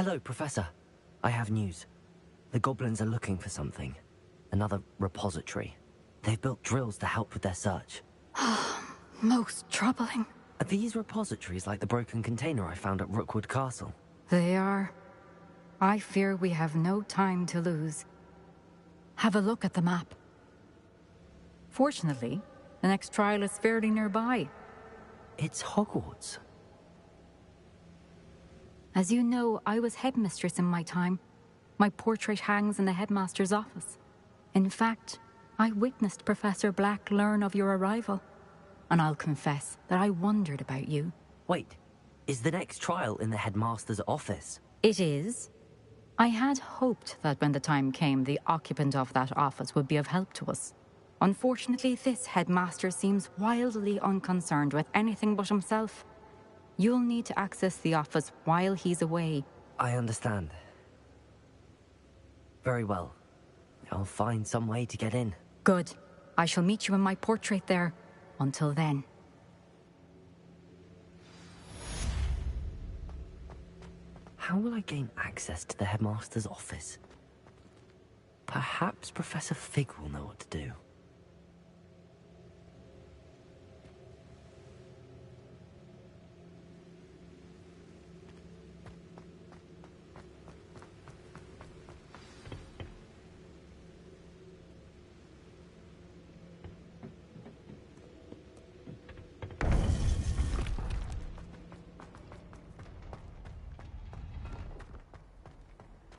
Hello, Professor. I have news. The goblins are looking for something. Another repository. They've built drills to help with their search. Most troubling. Are these repositories like the broken container I found at Rookwood Castle? They are. I fear we have no time to lose. Have a look at the map. Fortunately, the next trial is fairly nearby. It's Hogwarts. As you know, I was headmistress in my time. My portrait hangs in the headmaster's office. In fact, I witnessed Professor Black learn of your arrival. And I'll confess that I wondered about you. Wait, is the next trial in the headmaster's office? It is. I had hoped that when the time came, the occupant of that office would be of help to us. Unfortunately, this headmaster seems wildly unconcerned with anything but himself. You'll need to access the office while he's away. I understand. Very well. I'll find some way to get in. Good. I shall meet you in my portrait there. Until then. How will I gain access to the headmaster's office? Perhaps Professor Fig will know what to do.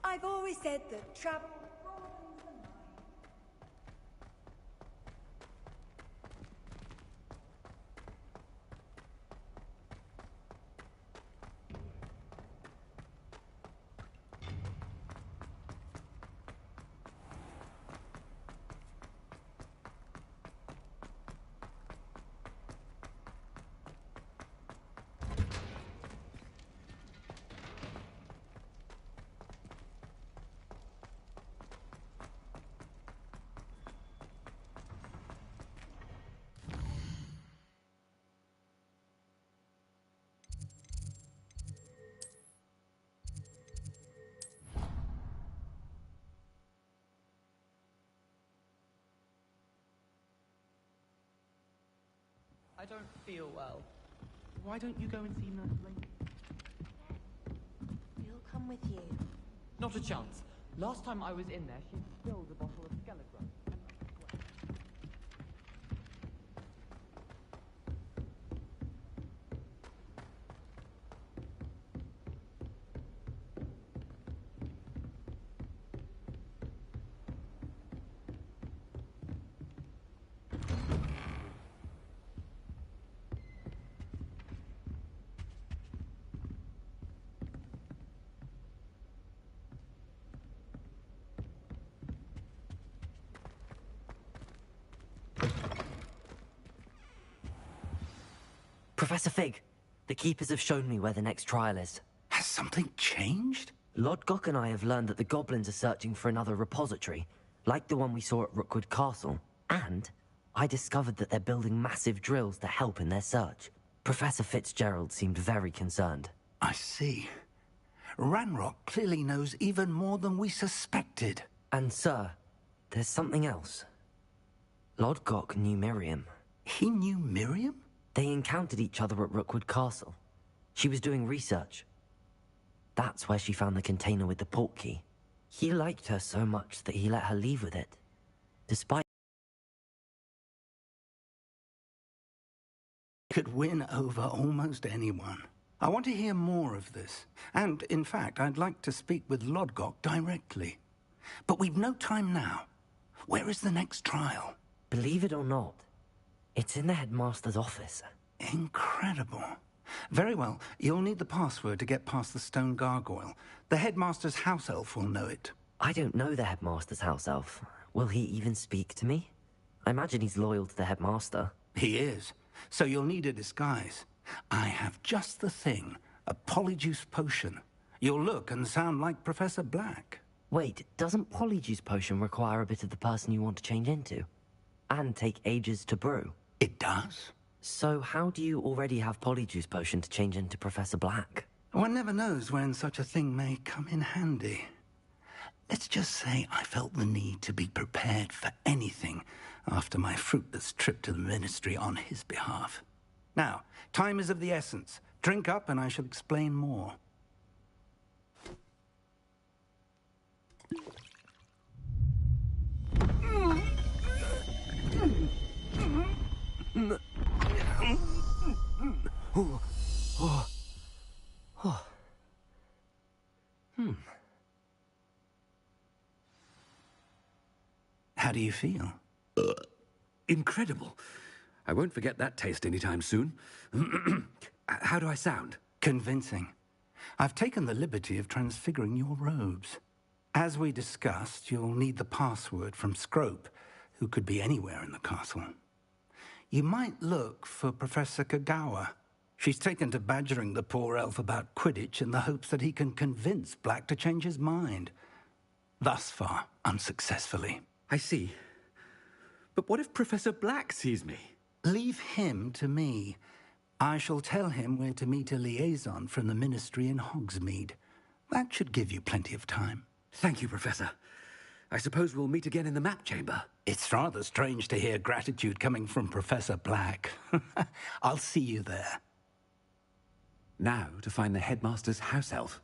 I've always said that travel... I don't feel well. Why don't you go and see Nurse Lady? We'll come with you. Not a chance. Last time I was in there, she spilled a bottle of skeleton. Professor Fig, the Keepers have shown me where the next trial is. Has something changed? Lodgok and I have learned that the goblins are searching for another repository, like the one we saw at Rookwood Castle. And I discovered that they're building massive drills to help in their search. Professor Fitzgerald seemed very concerned. I see. Ranrock clearly knows even more than we suspected. And sir, there's something else. Lodgok knew Miriam. He knew Miriam? They encountered each other at Rookwood Castle. She was doing research. That's where she found the container with the port key. He liked her so much that he let her leave with it. Despite... Could win over almost anyone. I want to hear more of this. And, in fact, I'd like to speak with Lodgok directly. But we've no time now. Where is the next trial? Believe it or not, it's in the headmaster's office. Incredible. Very well. You'll need the password to get past the stone gargoyle. The headmaster's house elf will know it. I don't know the headmaster's house elf. Will he even speak to me? I imagine he's loyal to the headmaster. He is. So you'll need a disguise. I have just the thing. A polyjuice potion. You'll look and sound like Professor Black. Wait, doesn't polyjuice potion require a bit of the person you want to change into? And take ages to brew? It does. So how do you already have polyjuice potion to change into Professor Black? One never knows when such a thing may come in handy. Let's just say I felt the need to be prepared for anything after my fruitless trip to the Ministry on his behalf. Now, time is of the essence. Drink up and I shall explain more. How do you feel? Incredible. I won't forget that taste anytime soon. How do I sound? Convincing. I've taken the liberty of transfiguring your robes. As we discussed, you'll need the password from Scrope, who could be anywhere in the castle. You might look for Professor Kagawa. She's taken to badgering the poor elf about Quidditch in the hopes that he can convince Black to change his mind. Thus far, unsuccessfully. I see. But what if Professor Black sees me? Leave him to me. I shall tell him we're to meet a liaison from the Ministry in Hogsmeade. That should give you plenty of time. Thank you, Professor. I suppose we'll meet again in the map chamber. It's rather strange to hear gratitude coming from Professor Black. I'll see you there. Now to find the headmaster's house elf.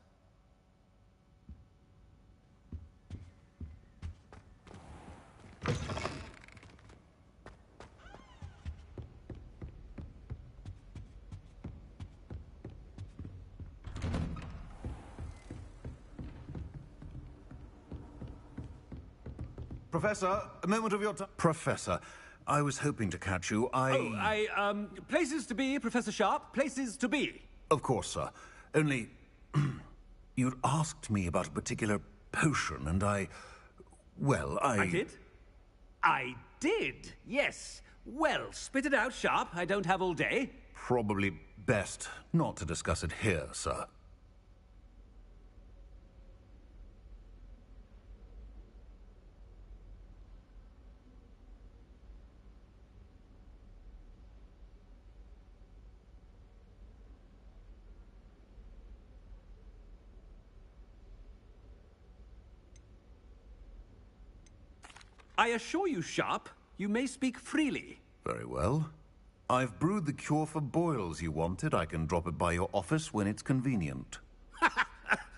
Professor, a moment of your time. Professor, I was hoping to catch you. Places to be, Professor Sharp. Places to be. Of course, sir. Only, you'd asked me about a particular potion, and I did? I did, yes. Well, spit it out, Sharp. I don't have all day. Probably best not to discuss it here, sir. I assure you, Sharp, you may speak freely. Very well. I've brewed the cure for boils you wanted. I can drop it by your office when it's convenient.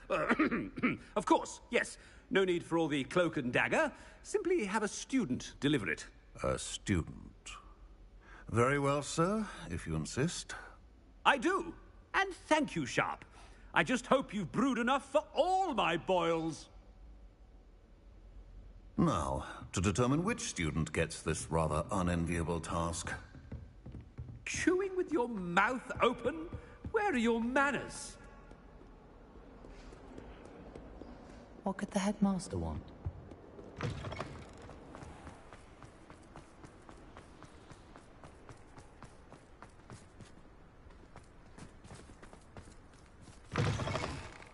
Of course, yes. No need for all the cloak and dagger. Simply have a student deliver it. A student. Very well, sir, if you insist. I do. And thank you, Sharp. I just hope you've brewed enough for all my boils. Now, to determine which student gets this rather unenviable task. Chewing with your mouth open? Where are your manners? What could the headmaster want?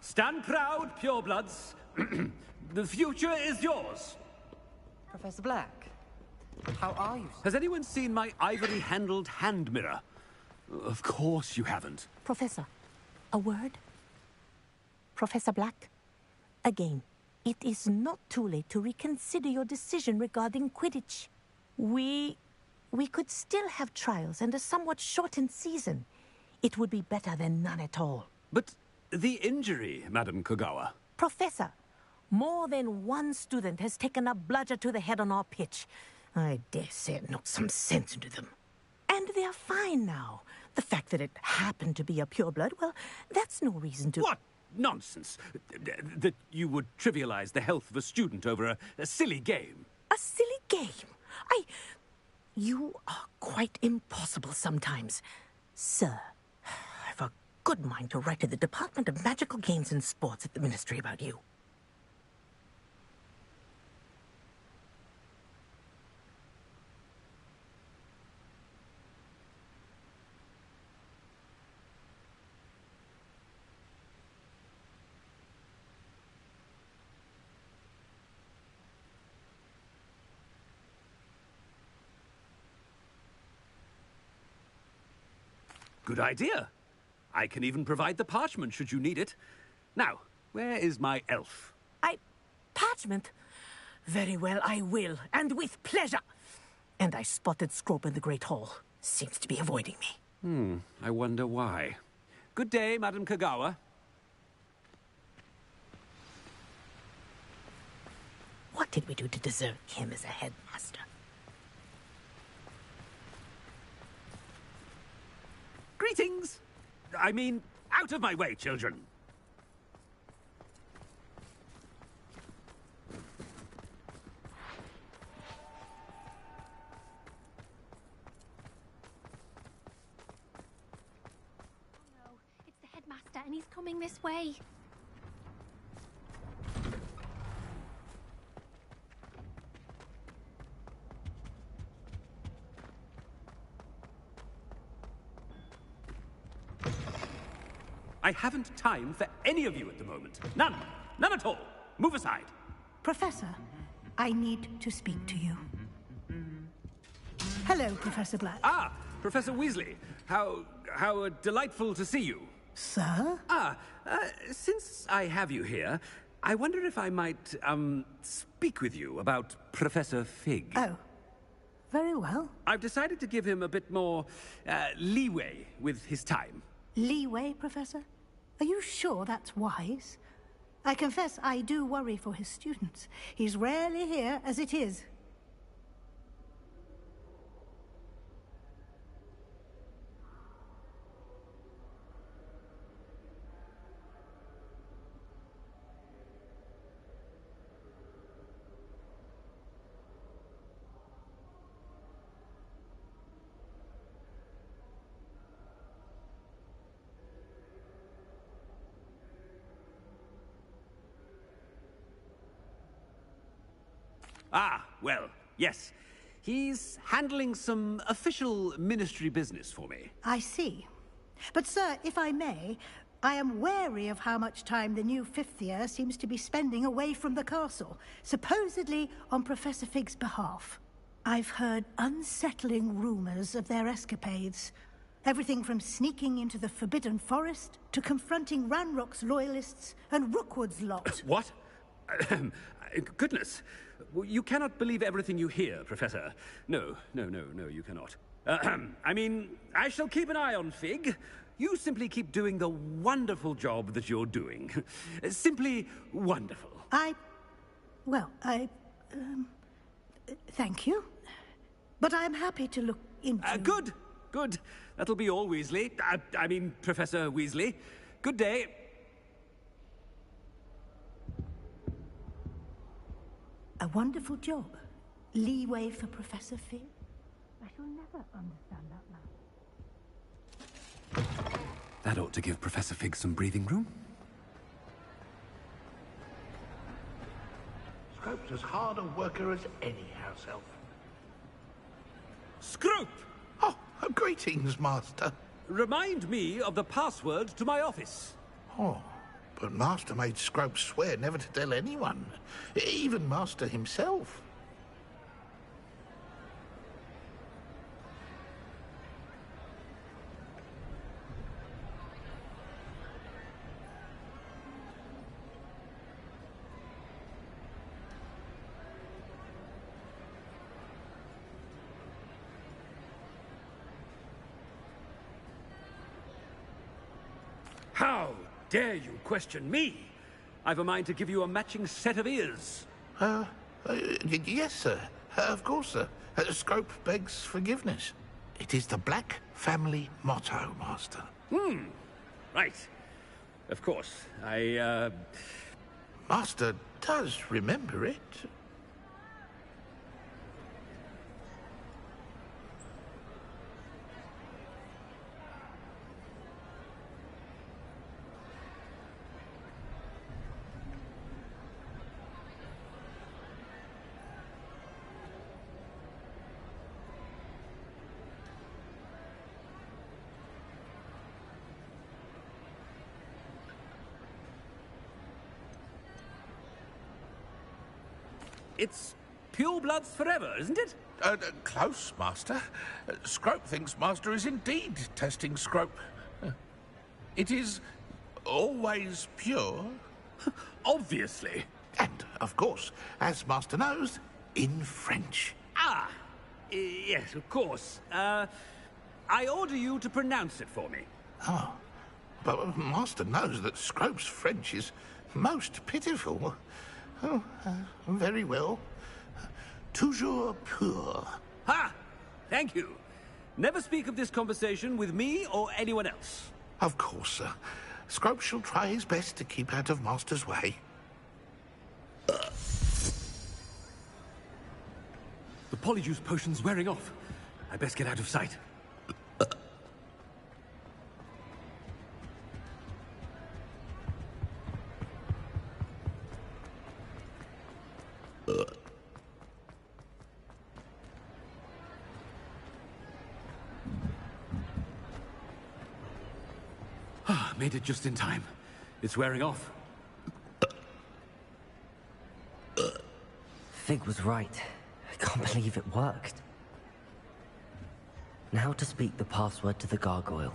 Stand proud, purebloods. The future is yours. Professor Black, how are you? Has anyone seen my ivory-handled hand mirror? Of course you haven't. Professor, a word? Professor Black, again, it is not too late to reconsider your decision regarding Quidditch. We could still have trials and a somewhat shortened season. It would be better than none at all. But the injury, Madam Kogawa. Professor, more than one student has taken a bludger to the head on our pitch. I dare say it knocked some sense into them. And they're fine now. The fact that it happened to be a pureblood, well, that's no reason to... What nonsense! That you would trivialize the health of a student over a silly game. A silly game? You are quite impossible sometimes. Sir, I've a good mind to write to the Department of Magical Games and Sports at the Ministry about you. Good idea. I can even provide the parchment should you need it. Now, where is my elf? Parchment? Very well, I will, and with pleasure. And I spotted Scrope in the Great Hall. Seems to be avoiding me. I wonder why. Good day, Madam Kagawa. What did we do to deserve him as a headmaster? Greetings! I mean, out of my way, children. It's the headmaster, and he's coming this way. I haven't time for any of you at the moment. None. None at all. Move aside. Professor, I need to speak to you. Hello, Professor Black. Ah, Professor Weasley. How delightful to see you. Sir? Since I have you here, I wonder if I might, speak with you about Professor Fig. Oh, very well. I've decided to give him a bit more, leeway with his time. Leeway, Professor? Are you sure that's wise? I confess I do worry for his students. He's rarely here as it is. Ah, well, yes. He's handling some official ministry business for me. I see. But, sir, if I may, I am wary of how much time the new fifth year seems to be spending away from the castle, supposedly on Professor Fig's behalf. I've heard unsettling rumors of their escapades. Everything from sneaking into the Forbidden Forest to confronting Ranrock's loyalists and Rookwood's lot. What? Goodness. You cannot believe everything you hear, Professor. No, you cannot. I mean, I shall keep an eye on Fig. You simply keep doing the wonderful job that you're doing. Simply wonderful. Thank you. But I'm happy to look into... Good. That'll be all, Weasley. I mean, Professor Weasley. Good day. A wonderful job. Leeway for Professor Fig. I shall never understand that man. That ought to give Professor Fig some breathing room. Scrope's as hard a worker as any house elf. Scrope! Oh, greetings, Master. Remind me of the password to my office. Oh, but Master made Scrope swear never to tell anyone, even Master himself. How dare you question me? I've a mind to give you a matching set of ears. Yes, sir. Of course, sir. Scrope begs forgiveness. It is the Black family motto, Master. Right. Of course. Master does remember it. It's purebloods forever, isn't it? Close, Master. Scrope thinks Master is indeed testing Scrope. It is always pure. Obviously. And, of course, as Master knows, in French. Ah, yes, of course. I order you to pronounce it for me. Oh, but Master knows that Scrope's French is most pitiful. Oh, very well. Toujours pur. Ha! Thank you. Never speak of this conversation with me or anyone else. Of course, sir. Scrope shall try his best to keep out of Master's way. The polyjuice potion's wearing off. I best get out of sight. Made it just in time. It's wearing off. Fig was right. I can't believe it worked. Now to speak the password to the gargoyle.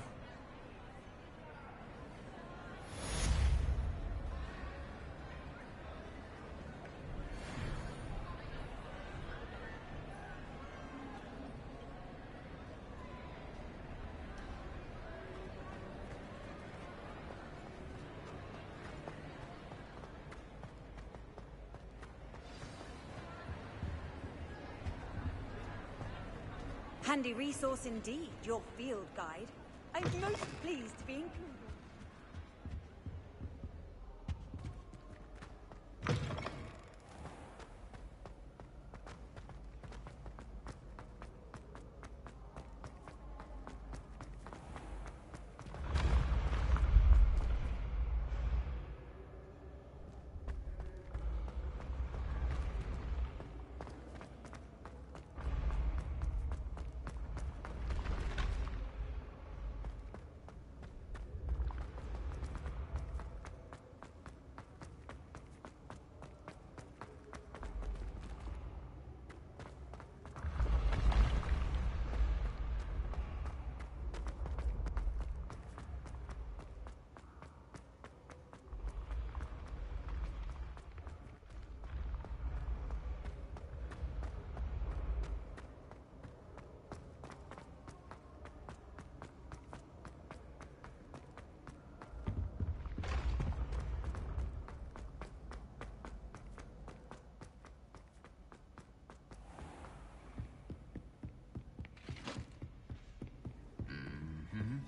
Handy resource indeed, your field guide. I'm most pleased to be included.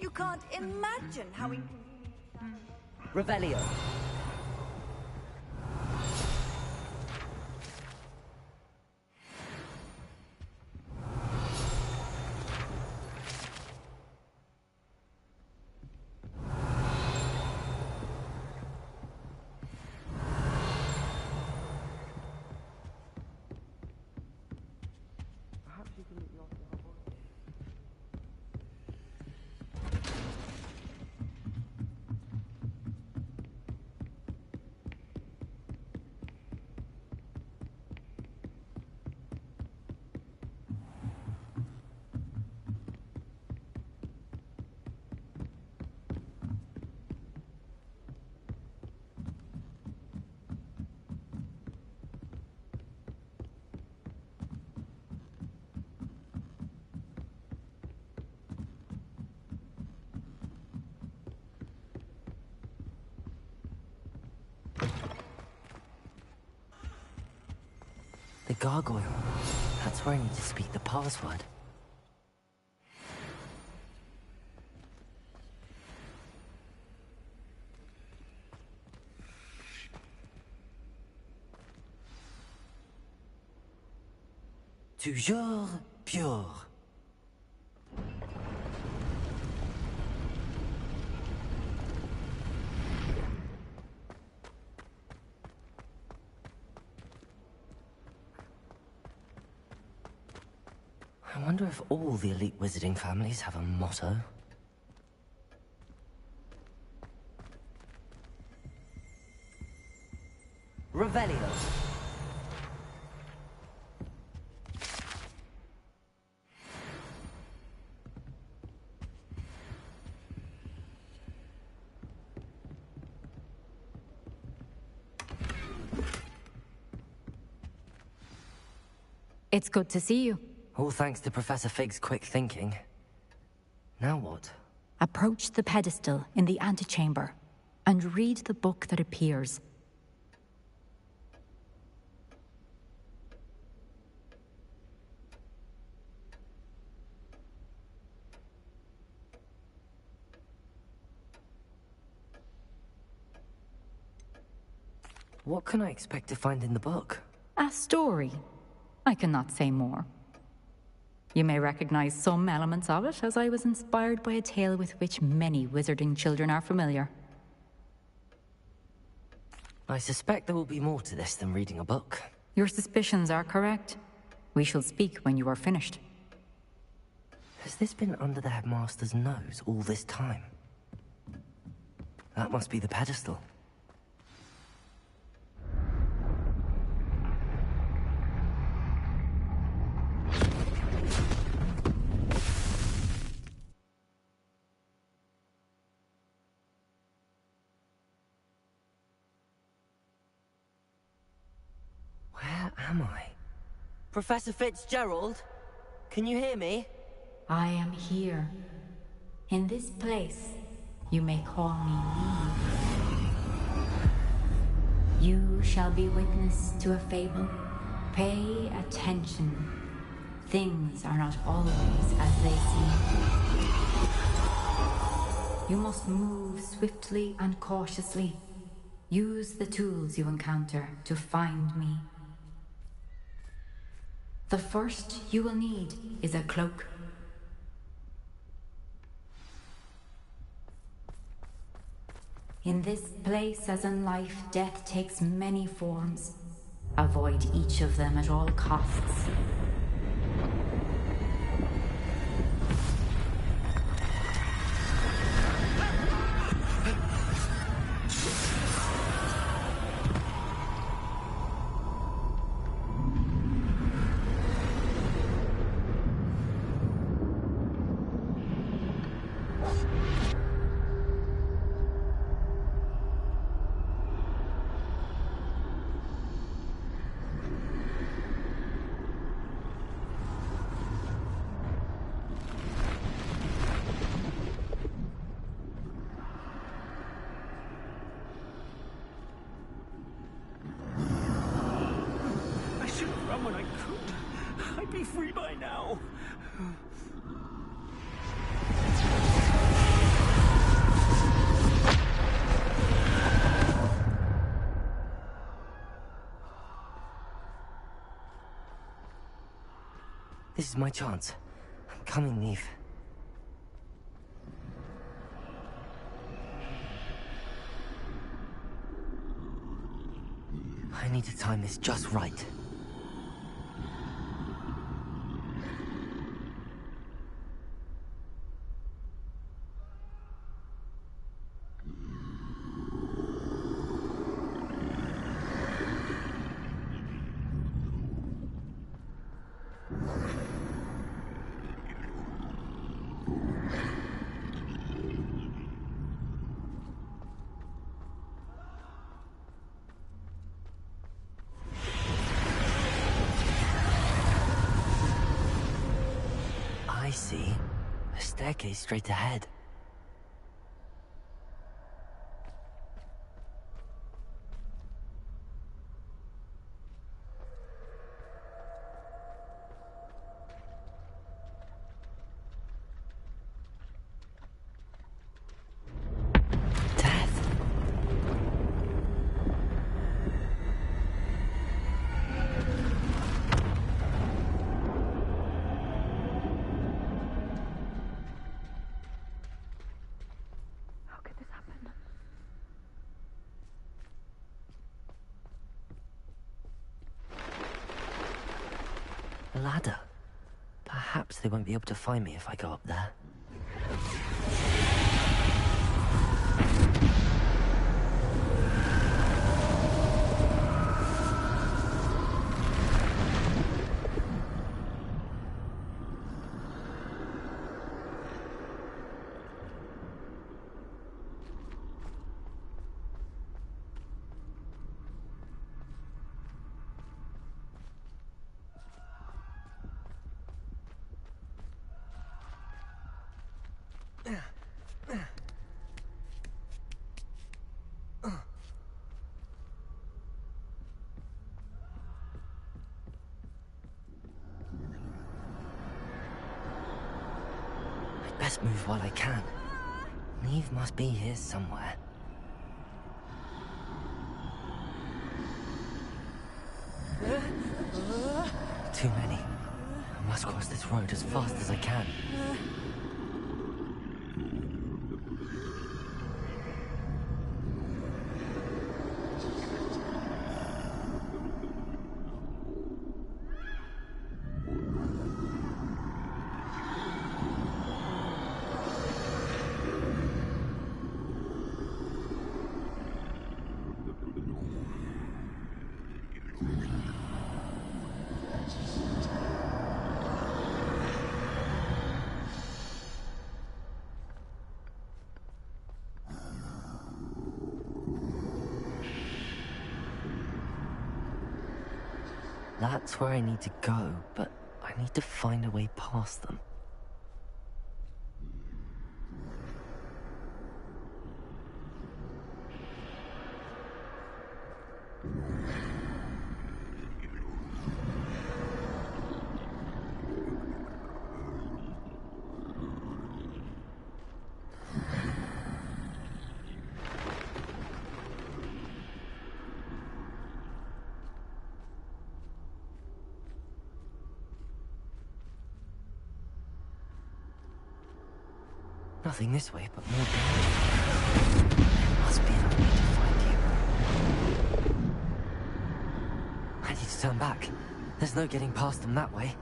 You can't imagine how Revelio. The gargoyle. That's where I need to speak the password. Toujours pure. I wonder if all the elite wizarding families have a motto. Revelio. It's good to see you. All thanks to Professor Fig's quick thinking. Now what? Approach the pedestal in the antechamber and read the book that appears. What can I expect to find in the book? A story. I cannot say more. You may recognize some elements of it, as I was inspired by a tale with which many wizarding children are familiar. I suspect there will be more to this than reading a book. Your suspicions are correct. We shall speak when you are finished. Has this been under the headmaster's nose all this time? That must be the pedestal. Where am I? Professor Fitzgerald? Can you hear me? I am here. In this place, you may call me Neve. You shall be witness to a fable. Pay attention. Things are not always as they seem. You must move swiftly and cautiously. Use the tools you encounter to find me. The first you will need is a cloak. In this place, as in life, death takes many forms. Avoid each of them at all costs. When I could, I'd be free by now. This is my chance. I'm coming, Neve. I need to time this just right. I see. A staircase straight ahead. A ladder. Perhaps they won't be able to find me if I go up there. best move while I can. Neve must be here somewhere. Too many. I must cross this road as fast as I can. That's where I need to go, but I need to find a way past them. Nothing this way, but more danger. There must be another way to find you. I need to turn back. There's no getting past them that way.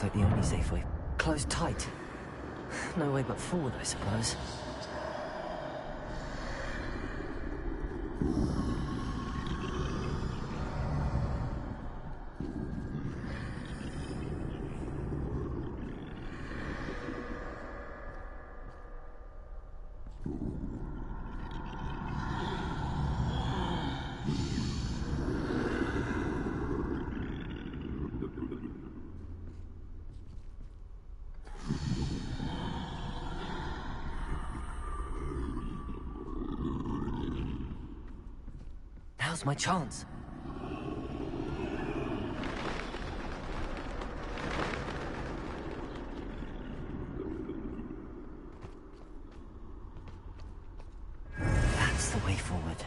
Like the only safe way. Closed tight. No way but forward, I suppose. Now's my chance. That's the way forward.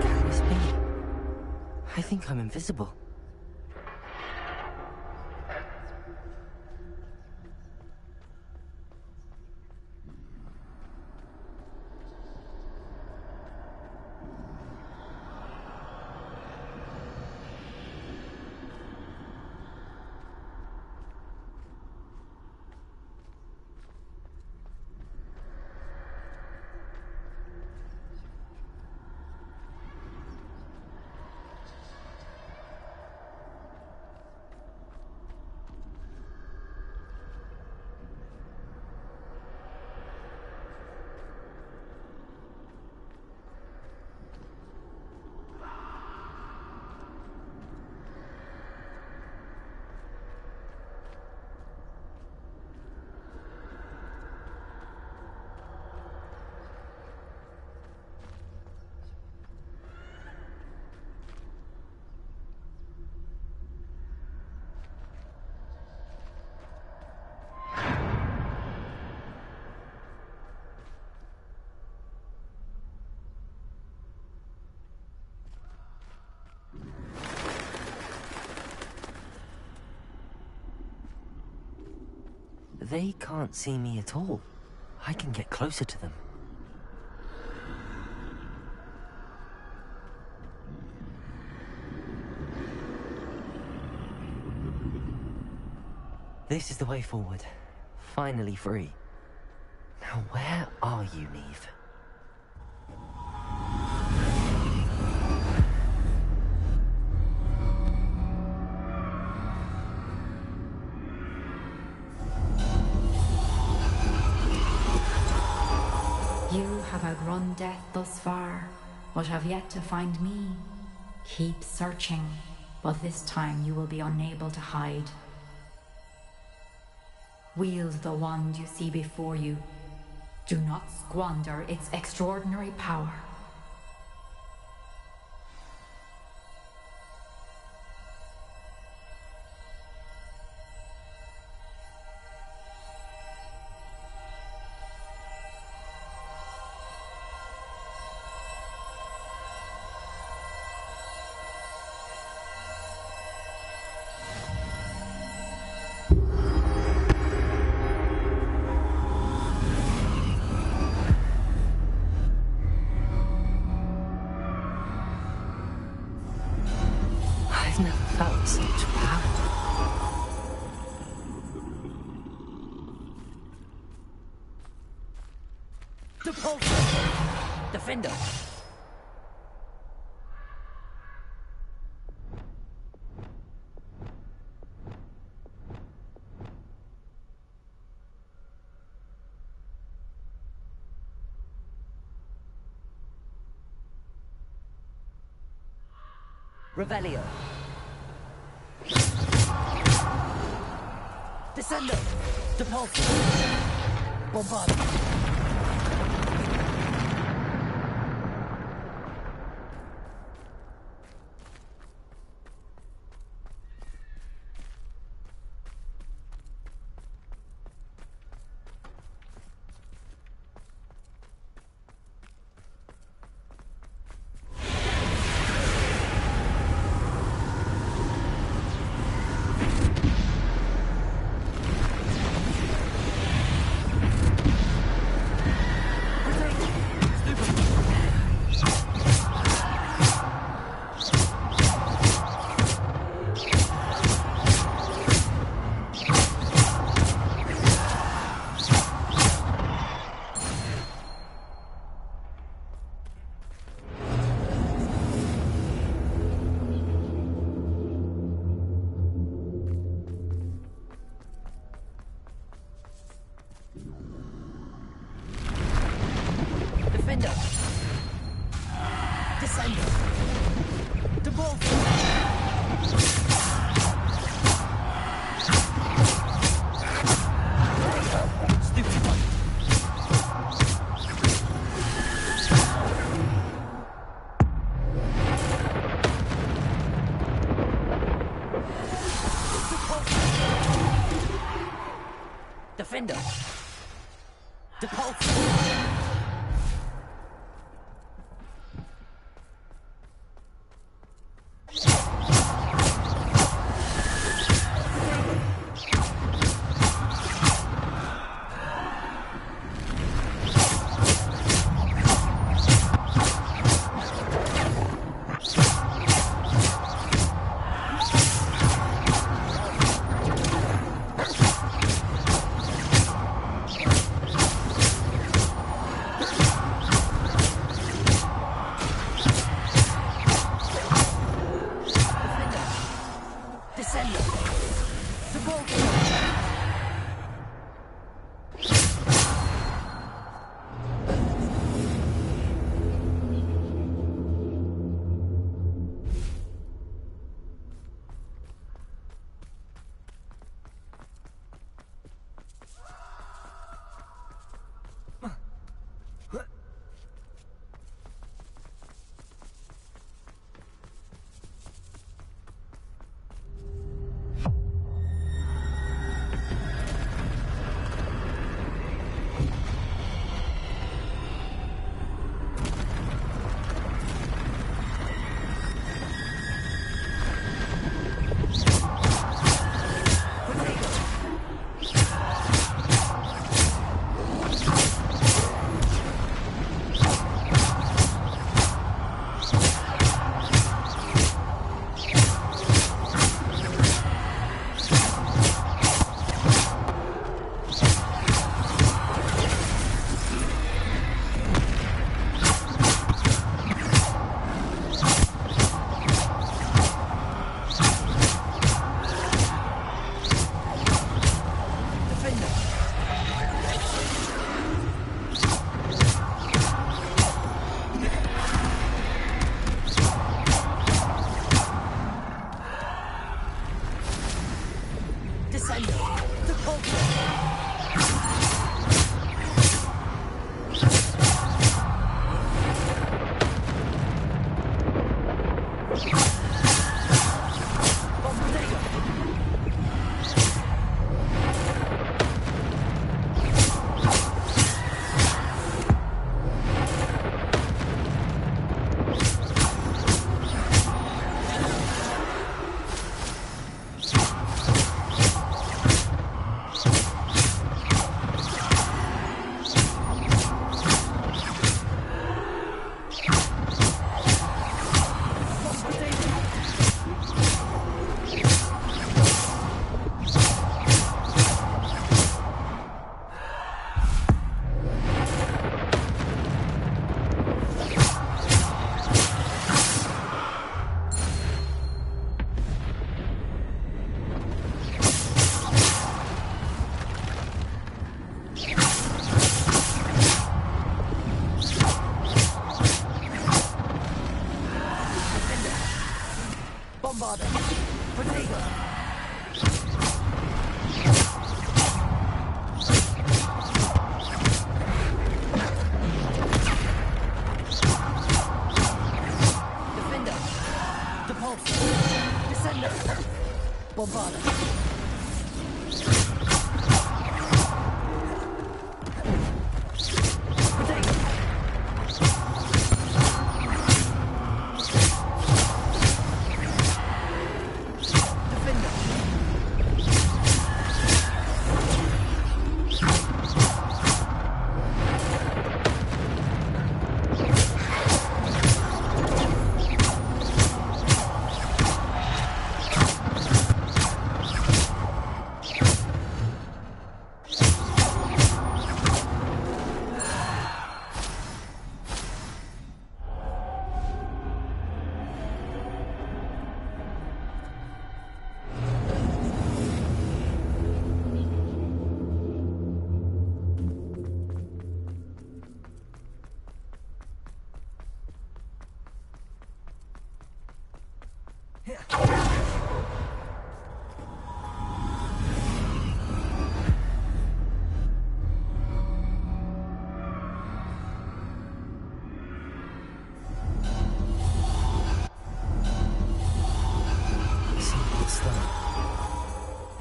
Can this be? I think I'm invisible. they can't see me at all. I can get closer to them. This is the way forward. Finally free. Now where are you, Neve? You have outrun death thus far, but have yet to find me. Keep searching, but this time you will be unable to hide. Wield the wand you see before you. Do not squander its extraordinary power. I've never felt such power. Depulsor! Defender! Revelio! Descendo! Depulsor! Bombard! Defender! Depulsor!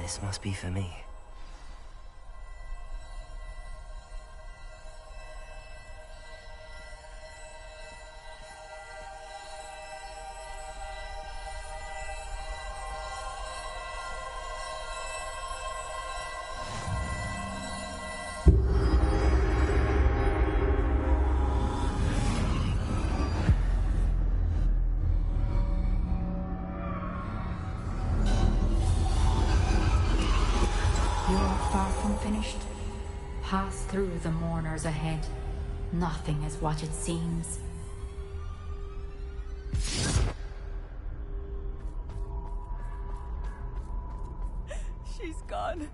This must be for me. Finished. Pass through the mourners ahead. Nothing is what it seems. She's gone.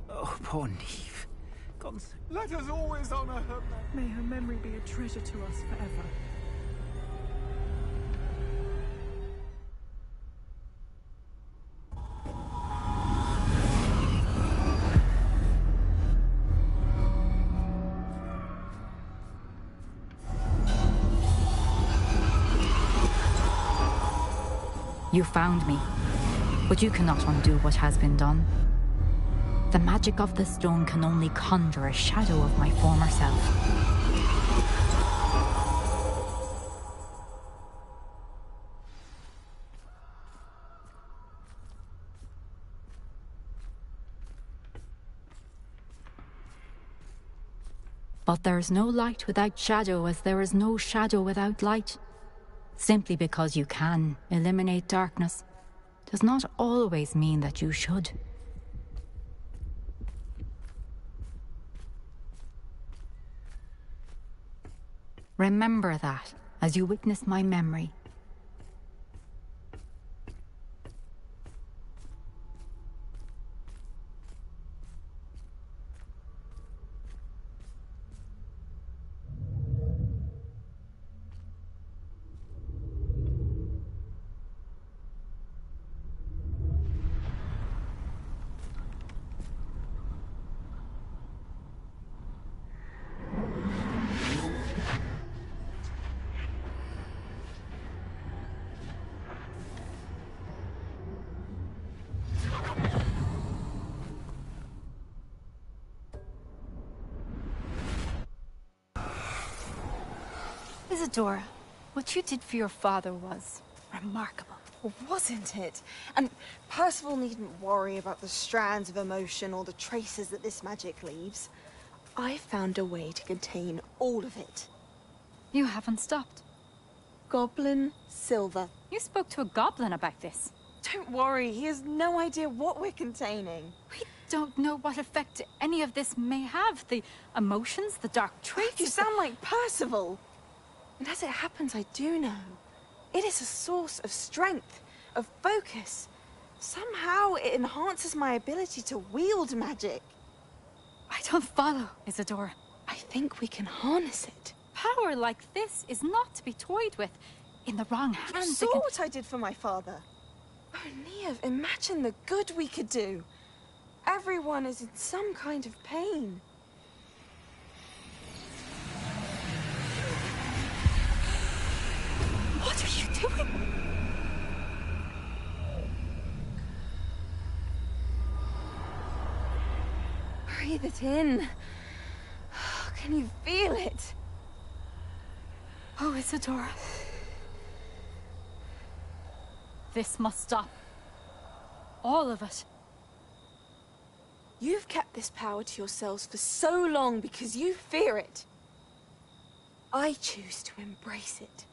Oh, poor Neve. Let us always honor her. May her memory be a treasure to us forever. You found me, but you cannot undo what has been done. The magic of the stone can only conjure a shadow of my former self. But there is no light without shadow, as there is no shadow without light. Simply because you can eliminate darkness does not always mean that you should. Remember that as you witness my memory. Isadora, what you did for your father was remarkable. Wasn't it? And Percival needn't worry about the strands of emotion or the traces that this magic leaves. I found a way to contain all of it. You haven't stopped. Goblin Silver. You spoke to a goblin about this. Don't worry, he has no idea what we're containing. We don't know what effect any of this may have. The emotions, the dark traits. You sound like Percival. And as it happens, I do know. It is a source of strength, of focus. Somehow it enhances my ability to wield magic. I don't follow, Isadora. I think we can harness it. Power like this is not to be toyed with. In the wrong hands, You saw what I did for my father. Oh, Neve, imagine the good we could do. Everyone is in some kind of pain. What are you doing? Breathe it in. Can you feel it? Oh, Isadora. This must stop. All of it. You've kept this power to yourselves for so long because you fear it. I choose to embrace it.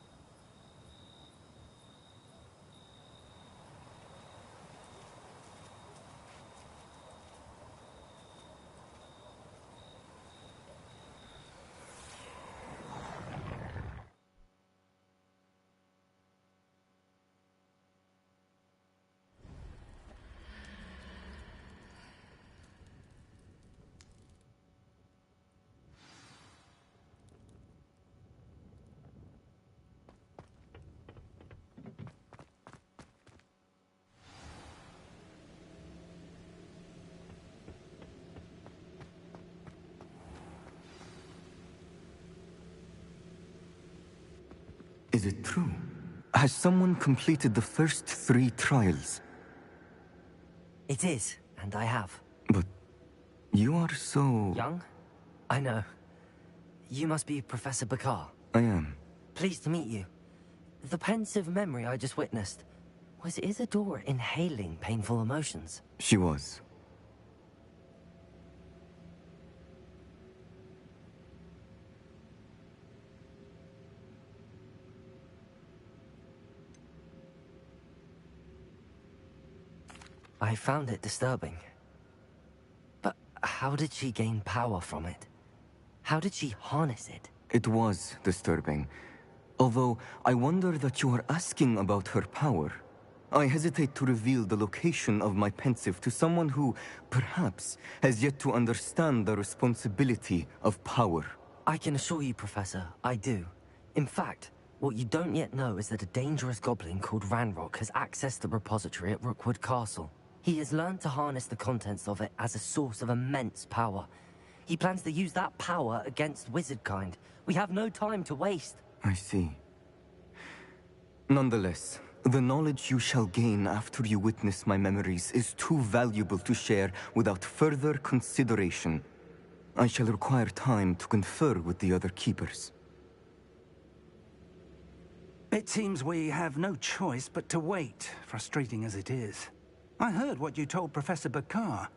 Is it true? Has someone completed the first 3 trials? It is, and I have. But you are so... Young? I know. You must be Professor Bakar. I am. Pleased to meet you. The pensive memory I just witnessed, was Isadora inhaling painful emotions? She was. I found it disturbing. But how did she gain power from it? How did she harness it? It was disturbing. Although, I wonder that you are asking about her power. I hesitate to reveal the location of my pensive to someone who, perhaps, has yet to understand the responsibility of power. I can assure you, Professor, I do. In fact, what you don't yet know is that a dangerous goblin called Ranrock has accessed the repository at Rookwood Castle. He has learned to harness the contents of it as a source of immense power. He plans to use that power against wizardkind. We have no time to waste. I see. Nonetheless, the knowledge you shall gain after you witness my memories is too valuable to share without further consideration. I shall require time to confer with the other keepers. It seems we have no choice but to wait, frustrating as it is. I heard what you told Professor Bakar.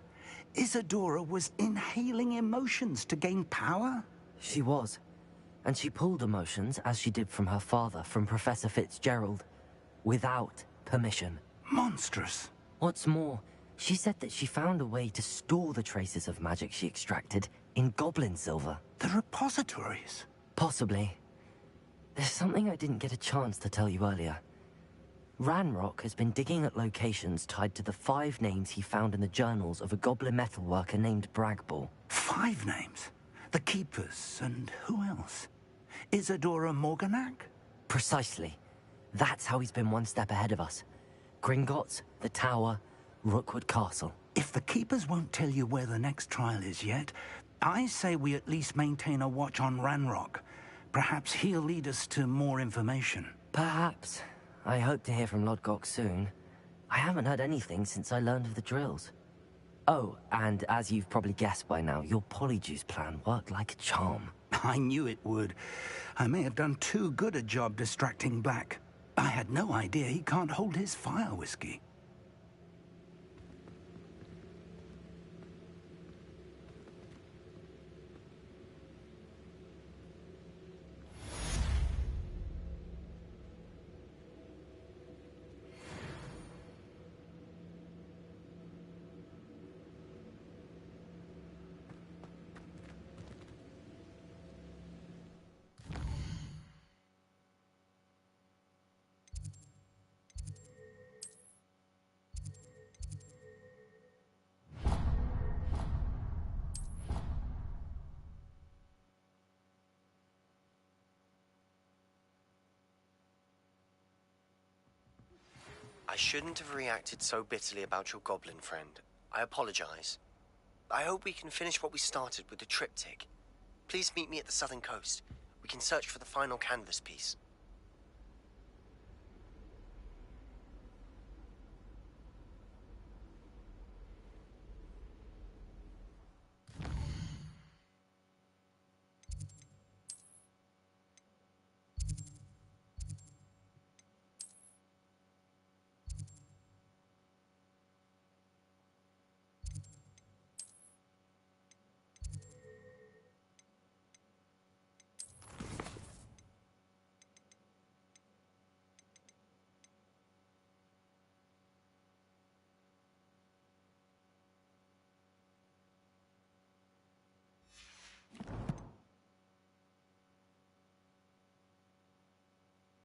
Isadora was inhaling emotions to gain power? She was. And she pulled emotions, as she did from her father, from Professor Fitzgerald, without permission. Monstrous. What's more, she said that she found a way to store the traces of magic she extracted in goblin silver. The repositories? Possibly. There's something I didn't get a chance to tell you earlier. Ranrock has been digging at locations tied to the 5 names he found in the journals of a goblin metalworker named Bragball. 5 names? The Keepers, and who else? Isadora Morganac? Precisely. That's how he's been one step ahead of us. Gringotts, the Tower, Rookwood Castle. If the Keepers won't tell you where the next trial is yet, I say we at least maintain a watch on Ranrock. Perhaps he'll lead us to more information. Perhaps. I hope to hear from Lodgok soon. I haven't heard anything since I learned of the drills. Oh, and as you've probably guessed by now, your polyjuice plan worked like a charm. I knew it would. I may have done too good a job distracting Black. I had no idea he can't hold his fire whiskey. I shouldn't have reacted so bitterly about your goblin friend. I apologize. I hope we can finish what we started with the triptych. Please meet me at the southern coast. We can search for the final canvas piece.